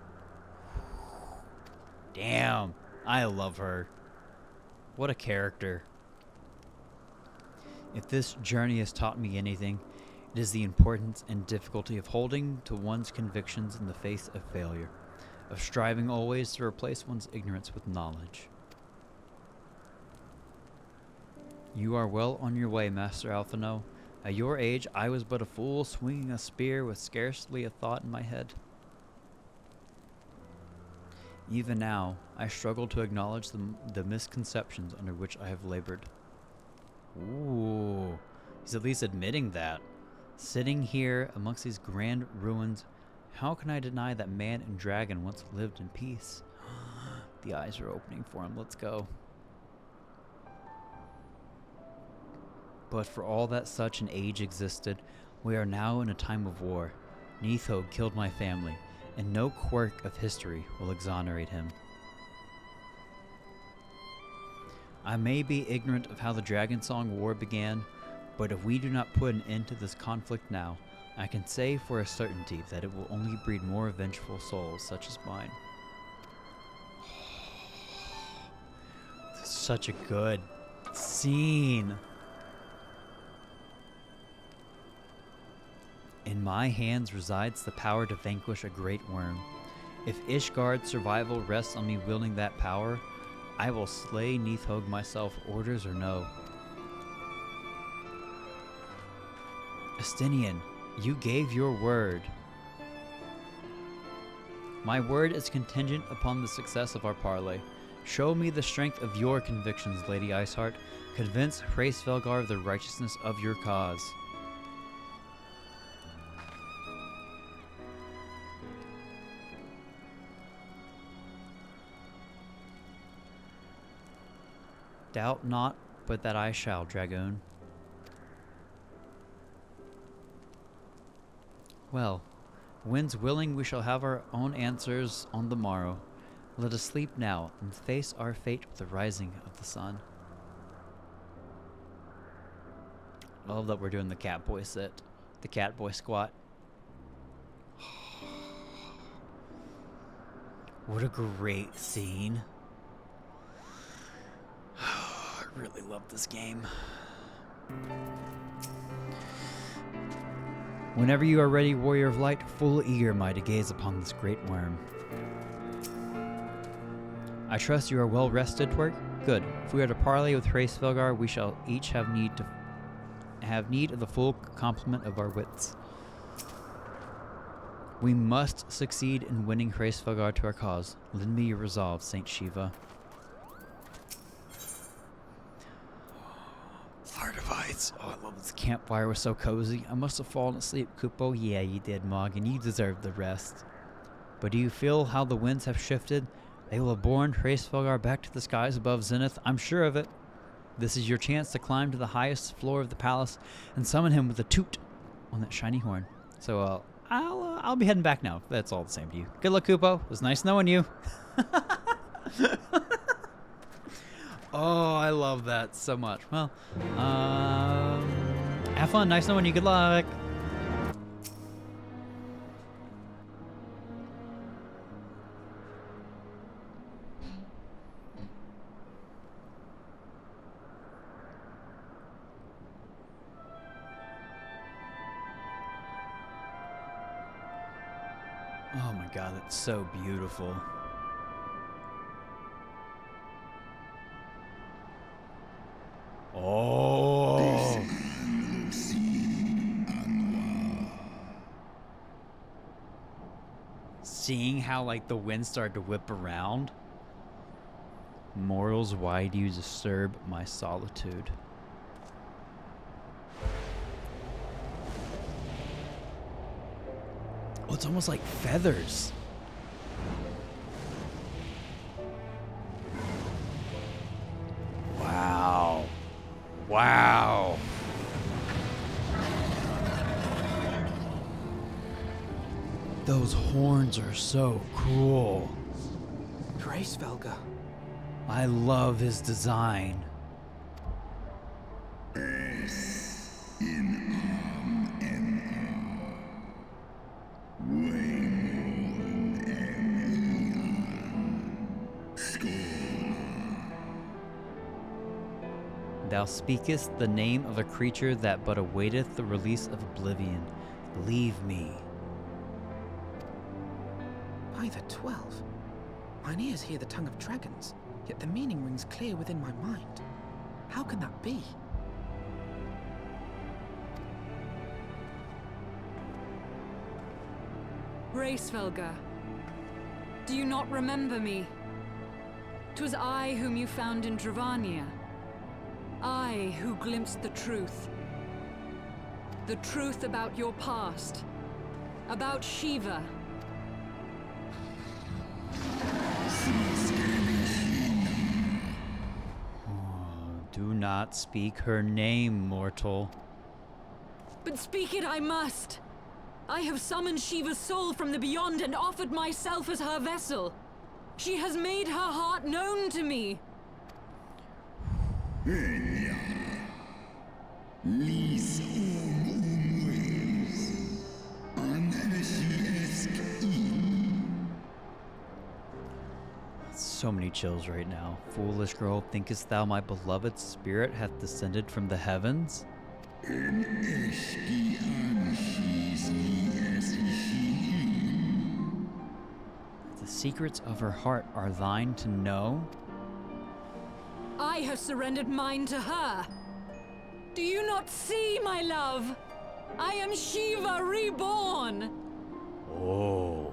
Damn, I love her. What a character. If this journey has taught me anything, it is the importance and difficulty of holding to one's convictions in the face of failure, of striving always to replace one's ignorance with knowledge. You are well on your way, Master Alphino. At your age, I was but a fool swinging a spear with scarcely a thought in my head. Even now, I struggle to acknowledge the misconceptions under which I have labored. Ooh, he's at least admitting that. Sitting here amongst these grand ruins, how can I deny that man and dragon once lived in peace? The eyes are opening for him. Let's go. But for all that such an age existed, we are now in a time of war. Neathog killed my family, and no quirk of history will exonerate him. I may be ignorant of how the Dragonsong War began, but if we do not put an end to this conflict now, I can say for a certainty that it will only breed more vengeful souls such as mine. Such a good scene. In my hands resides the power to vanquish a great worm. If Ishgard's survival rests on me wielding that power, I will slay Neathog myself, orders or no. Estinian, you gave your word. My word is contingent upon the success of our parley. Show me the strength of your convictions, Lady Iceheart. Convince Hraesvelgr of the righteousness of your cause. Doubt not, but that I shall, Dragoon. Well, when's willing we shall have our own answers on the morrow. Let us sleep now and face our fate with the rising of the sun. I love that we're doing the catboy sit, the catboy squat. What a great scene. I really love this game. Whenever you are ready, Warrior of Light, full eager am I to gaze upon this great worm. I trust you are well rested, Twerk? Good. If we are to parley with Hraesvelgr, we shall each have need of the full complement of our wits. We must succeed in winning Hraesvelgr to our cause. Lend me your resolve, Saint Shiva. Heart of Ice. Oh, I love this campfire. Was so cozy. I must have fallen asleep, Kupo. Yeah, you did, Mog, and you deserve the rest. But do you feel how the winds have shifted? They will have borne Hraesvelgr back to the skies above Zenith. I'm sure of it. This is your chance to climb to the highest floor of the palace and summon him with a toot on that shiny horn. So I'll be heading back now. If that's all the same to you. Good luck, Kupo. It was nice knowing you. Oh, I love that so much. Well, have fun. Nice knowing you. Good luck. Oh my God, that's so beautiful. Oh. Seeing how like the wind started to whip around. Mortals, why do you disturb my solitude? Oh, it's almost like feathers. Wow. Wow. Those horns are so cool. Hraesvelgr. I love his design. Thou speakest the name of a creature that but awaiteth the release of oblivion. Leave me. By the 12. Mine ears hear the tongue of dragons, yet the meaning rings clear within my mind. How can that be? Hraesvelgr, do you not remember me? 'Twas I whom you found in Dravania. I who glimpsed the truth. The truth about your past. About Shiva. Do not speak her name, mortal. But speak it I must. I have summoned Shiva's soul from the beyond and offered myself as her vessel. She has made her heart known to me. So many chills right now. Foolish girl, thinkest thou my beloved spirit hath descended from the heavens? The secrets of her heart are thine to know? I have surrendered mine to her. Do you not see, my love? I am Shiva reborn. Oh.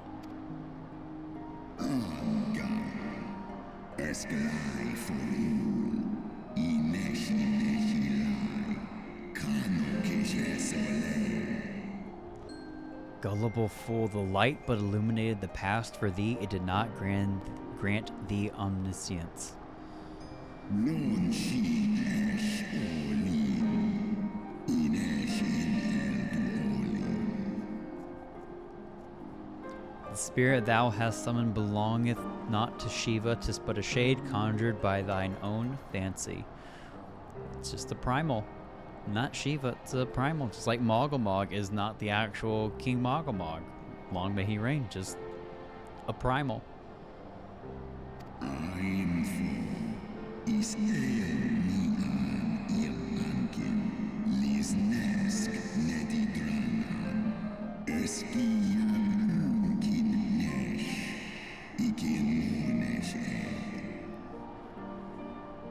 Gullible fool, the light but illuminated the past for thee, it did not grant thee omniscience. The spirit thou hast summoned belongeth not to Shiva, 'tis but a shade conjured by thine own fancy. It's just a primal, not Shiva, it's a primal. Just like Moogle is not the actual King Moogle. Long may he reign, just a primal.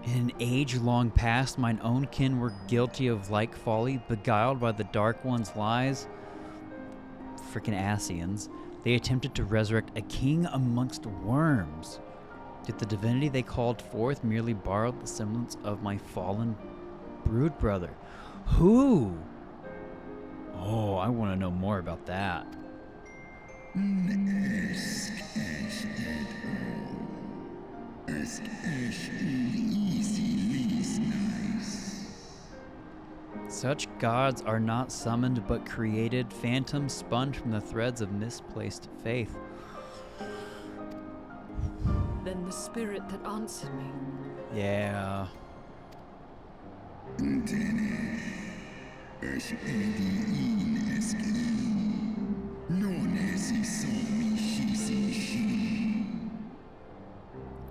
In an age long past, mine own kin were guilty of like folly, beguiled by the Dark One's lies. Frickin' Asians. They attempted to resurrect a king amongst worms. Yet the divinity they called forth merely borrowed the semblance of my fallen brood brother. Who? Oh, I want to know more about that. Such gods are not summoned but created, phantoms spun from the threads of misplaced faith. Then the spirit that answered me. Yeah.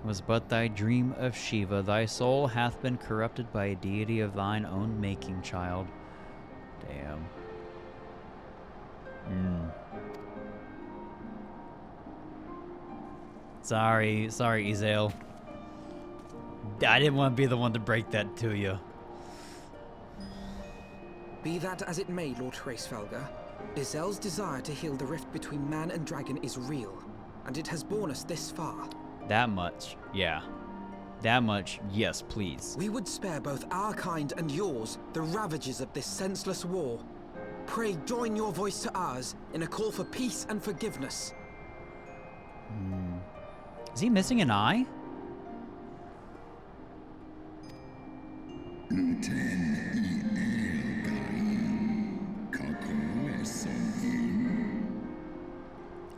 Was but thy dream of Shiva. Thy soul hath been corrupted by a deity of thine own making, child. Damn. Sorry, Izael. I didn't want to be the one to break that to you. Be that as it may, Lord Hraesvelgr, Izel's desire to heal the rift between man and dragon is real, and it has borne us this far. That much, yeah. That much, yes, please. We would spare both our kind and yours the ravages of this senseless war. Pray join your voice to ours in a call for peace and forgiveness. Is he missing an eye?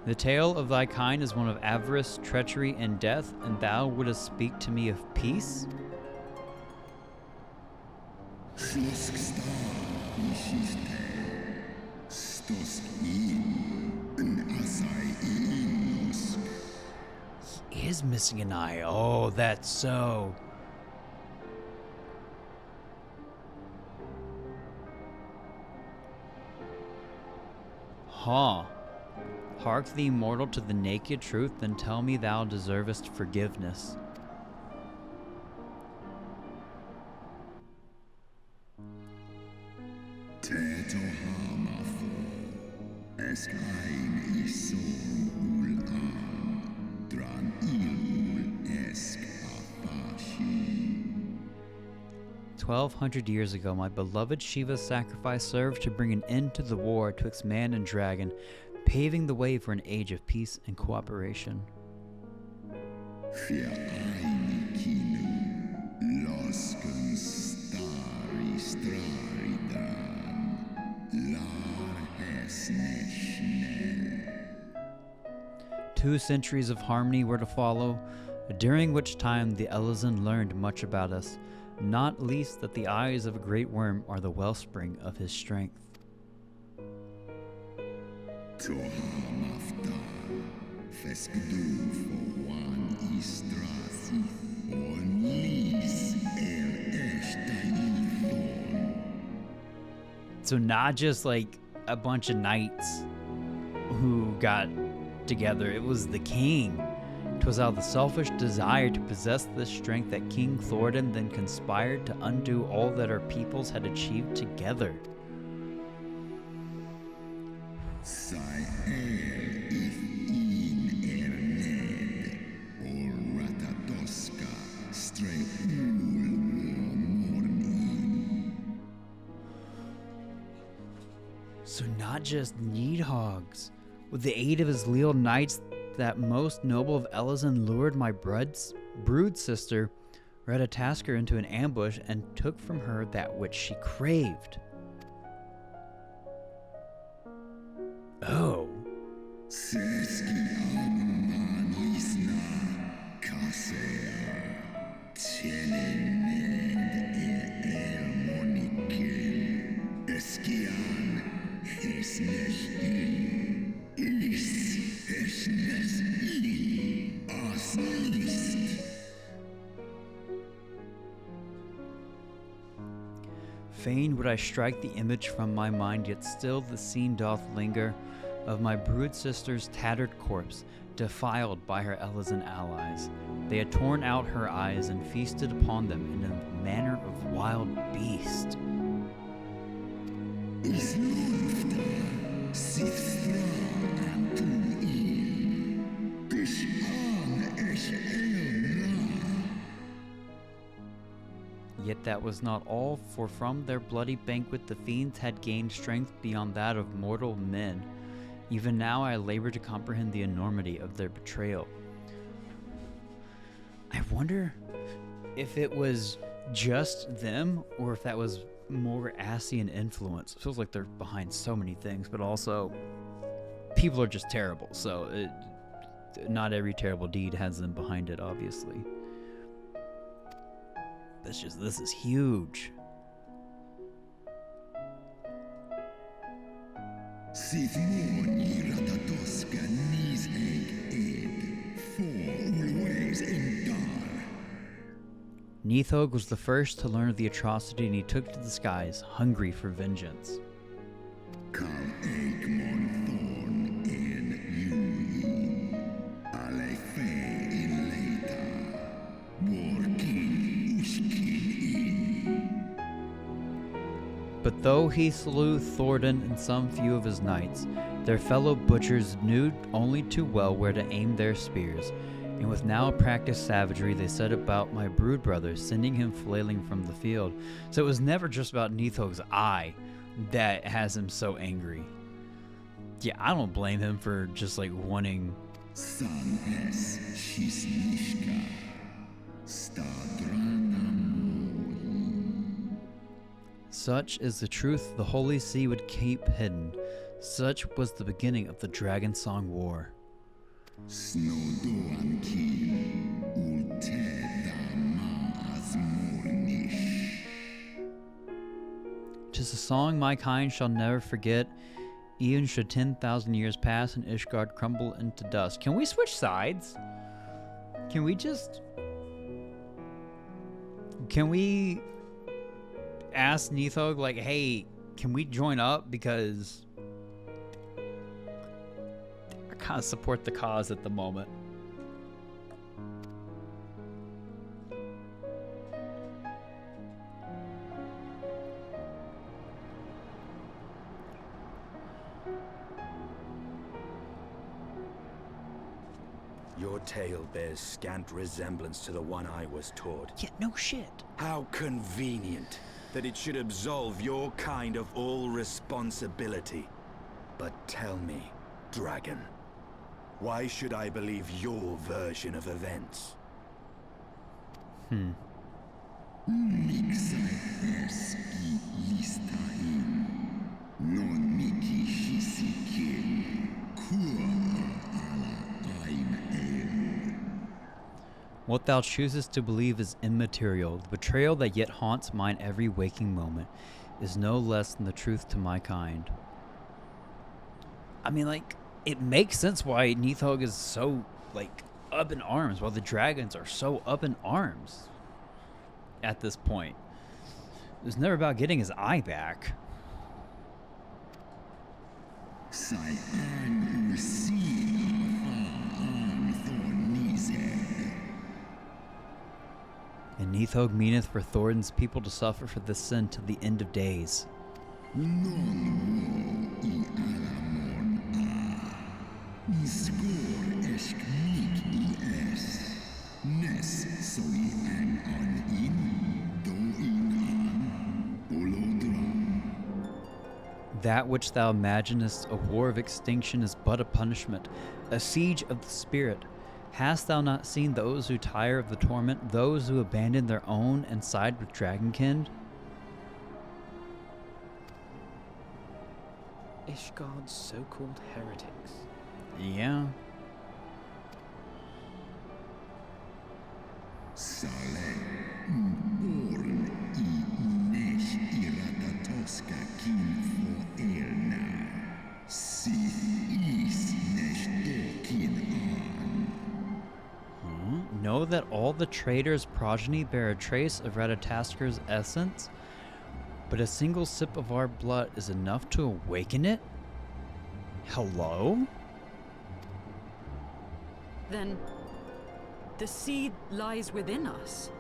The tale of thy kind is one of avarice, treachery, and death, and thou wouldst speak to me of peace? He is missing an eye. Oh, that's so... Ha! Hark thee, mortal, to the naked truth, then tell me thou deservest forgiveness. Esk ein ich so ul an, dran il esk afashi. 1200 years ago, my beloved Shiva's sacrifice served to bring an end to the war twixt man and dragon, paving the way for an age of peace and cooperation. Fia ein kinu, losken stari strari dran, lar hesne schnell. 2 centuries of harmony were to follow, during which time the Elezen learned much about us, not least that the eyes of a great worm are the wellspring of his strength. Tohamafta, feskdu for one istrasi, on lis thorn. So not just like a bunch of knights who got together, it was the king. 'Twas out of the selfish desire to possess this strength that King Thordan then conspired to undo all that our peoples had achieved together. Sei if in ned, or ratatoska, stray morning. So not just Needhogs. With the aid of his leal knights, that most noble of Elezen lured my brood sister, Retatasker, into an ambush and took from her that which she craved. Oh. Serski agman lisna, kasea, tjenened monikel, eskian, hesnechil, is hesnechil, as list. Fain would I strike the image from my mind, yet still the scene doth linger of my brood sister's tattered corpse, defiled by her Elezen allies. They had torn out her eyes and feasted upon them in a manner of wild beast. Is lufta, sithra antuil, bishan esh elra. Yet that was not all, for from their bloody banquet the fiends had gained strength beyond that of mortal men. Even now I labor to comprehend the enormity of their betrayal. I wonder if it was just them, or if that was more Asian influence. It feels like they're behind so many things, but also people are just terrible, so not every terrible deed has them behind it, obviously. This is huge. Sithmoni ratatoska nis ed, for always in dar. Neathog was the first to learn of the atrocity, and he took to the skies, hungry for vengeance. Kal Egmon thorn in Yui, ale fe in leita, working Ishkin in. But though he slew Thordan and some few of his knights, their fellow butchers knew only too well where to aim their spears, and with now practiced savagery they set about my brood brother, sending him flailing from the field. So it was never just about Neathog's eye that has him so angry. Yeah, I don't blame him for just like wanting... San es shisnishka, stadranam. Such is the truth the Holy See would keep hidden. Such was the beginning of the Dragonsong War. Snowdoan kill, ulteda maas mornish. 'Tis a song my kind shall never forget, even should 10,000 years pass and Ishgard crumble into dust. Can we switch sides? Can we ask Neathog, like, hey, can we join up? Because kind of support the cause at the moment. Your tale bears scant resemblance to the one I was taught. Yeah, no shit. How convenient that it should absolve your kind of all responsibility. But tell me, Dragon, why should I believe your version of events? What thou choosest to believe is immaterial. The betrayal that yet haunts mine every waking moment is no less than the truth to my kind. I mean, like, it makes sense why Nidhogg is so, like, up in arms, while the dragons are so up in arms at this point. It was never about getting his eye back. And Nidhogg meaneth for Thornton's people to suffer for this sin till the end of days. That which thou imaginest a war of extinction is but a punishment, a siege of the spirit. Hast thou not seen those who tire of the torment, those who abandon their own and side with Dragonkind? Ishgard's so-called heretics. Yeah. Know that all the traitors' progeny bear a trace of Radataskar's essence, but a single sip of our blood is enough to awaken it? Hello? Then the seed lies within us.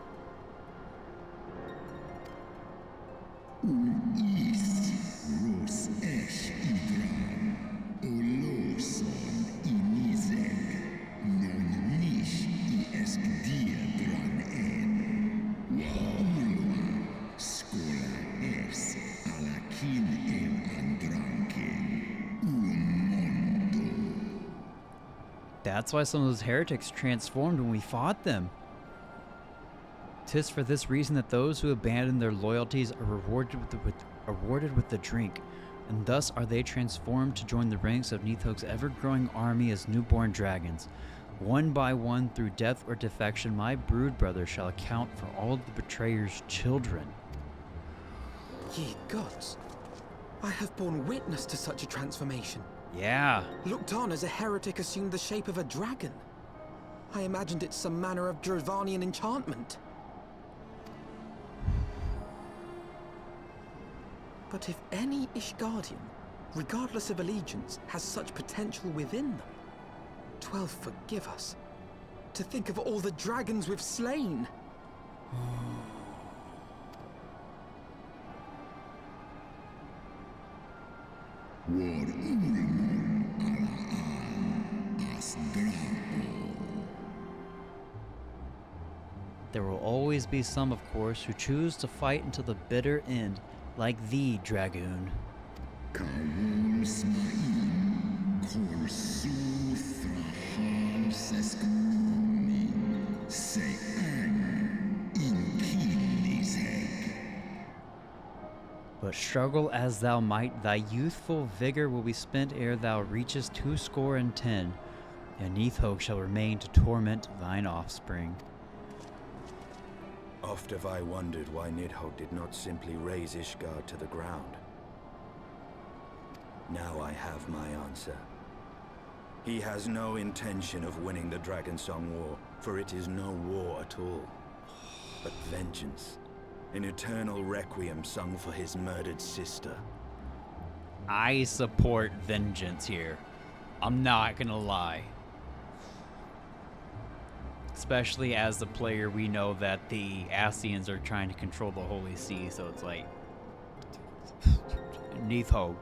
That's why some of those heretics transformed when we fought them. 'Tis for this reason that those who abandon their loyalties are rewarded with the drink, and thus are they transformed to join the ranks of Nidhogg's ever-growing army as newborn dragons. One by one, through death or defection, my brood brother shall account for all the betrayer's children. Ye gods, I have borne witness to such a transformation. Yeah. Looked on as a heretic assumed the shape of a dragon. I imagined it some manner of Dravanian enchantment. But if any Ishgardian, regardless of allegiance, has such potential within them, 12 forgive us. To think of all the dragons we've slain. There will always be some, of course, who choose to fight until the bitter end, like thee, Dragoon. But struggle as thou might, thy youthful vigor will be spent ere thou reachest 210, and Nidhogg shall remain to torment thine offspring. Oft have I wondered why Nidhogg did not simply raze Ishgard to the ground. Now I have my answer. He has no intention of winning the Dragonsong War, for it is no war at all, but vengeance. An eternal requiem sung for his murdered sister. I support vengeance here. I'm not gonna lie. Especially as the player, we know that the Ascians are trying to control the Holy See, so it's like... Neathog,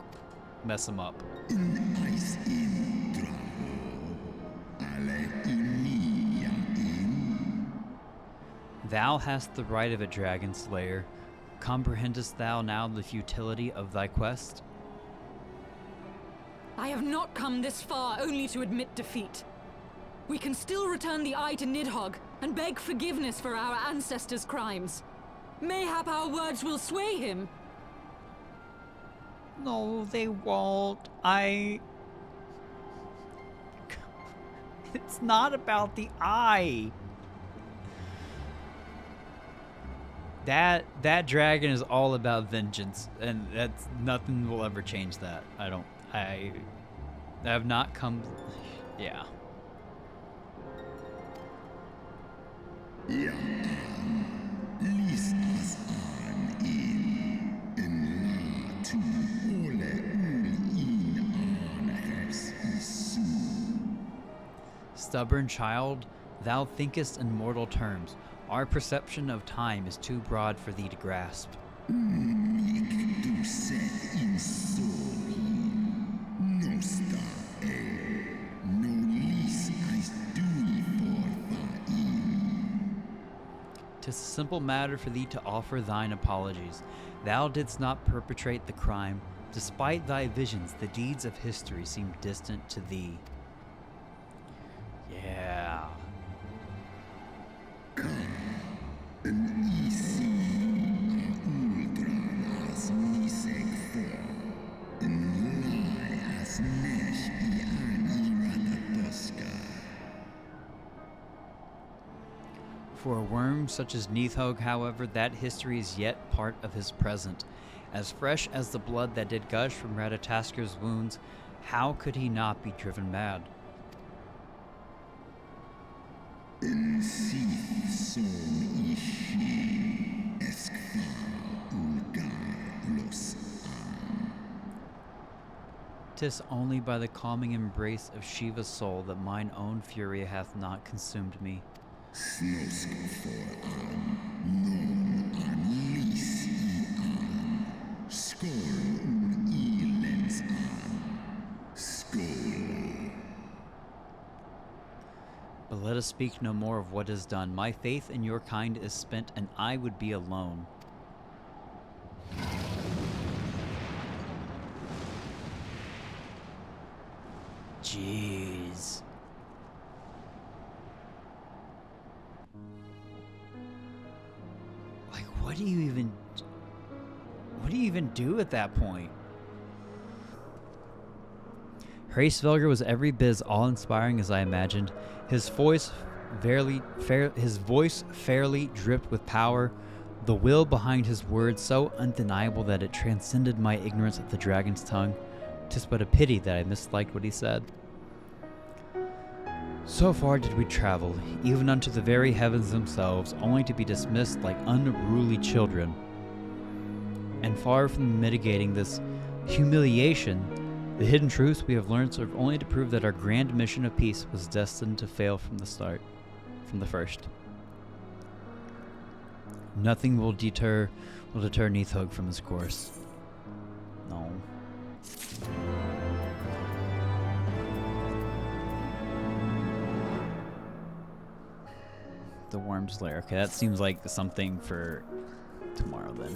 mess him up. Thou hast the right of a dragon slayer. Comprehendest thou now the futility of thy quest? I have not come this far only to admit defeat. We can still return the eye to Nidhogg and beg forgiveness for our ancestors' crimes. Mayhap our words will sway him. No, they won't. It's not about the eye. That dragon is all about vengeance, and that's nothing will ever change that. I have not come. Yeah. Stubborn child, thou thinkest in mortal terms. Our perception of time is too broad for thee to grasp. Tis a simple matter for thee to offer thine apologies. Thou didst not perpetrate the crime. Despite thy visions, the deeds of history seem distant to thee. Yeah. For a worm such as Neathog, however, that history is yet part of his present. As fresh as the blood that did gush from Radataskar's wounds, how could he not be driven mad? Tis only by the calming embrace of Shiva's soul that mine own fury hath not consumed me. But let us speak no more of what is done. My faith in your kind is spent, and I would be alone. Jeez. Like, what do you even do at that point? Hraesvelgr was every bit as awe-inspiring as I imagined. His voice fairly dripped with power, the will behind his words so undeniable that it transcended my ignorance of the dragon's tongue. 'Tis but a pity that I misliked what he said. So far did we travel, even unto the very heavens themselves, only to be dismissed like unruly children. And far from mitigating this humiliation, the hidden truths we have learned serve only to prove that our grand mission of peace was destined to fail from the first. Nothing will deter Neathog from his course. No. The Worm's Lair. Okay, that seems like something for tomorrow then.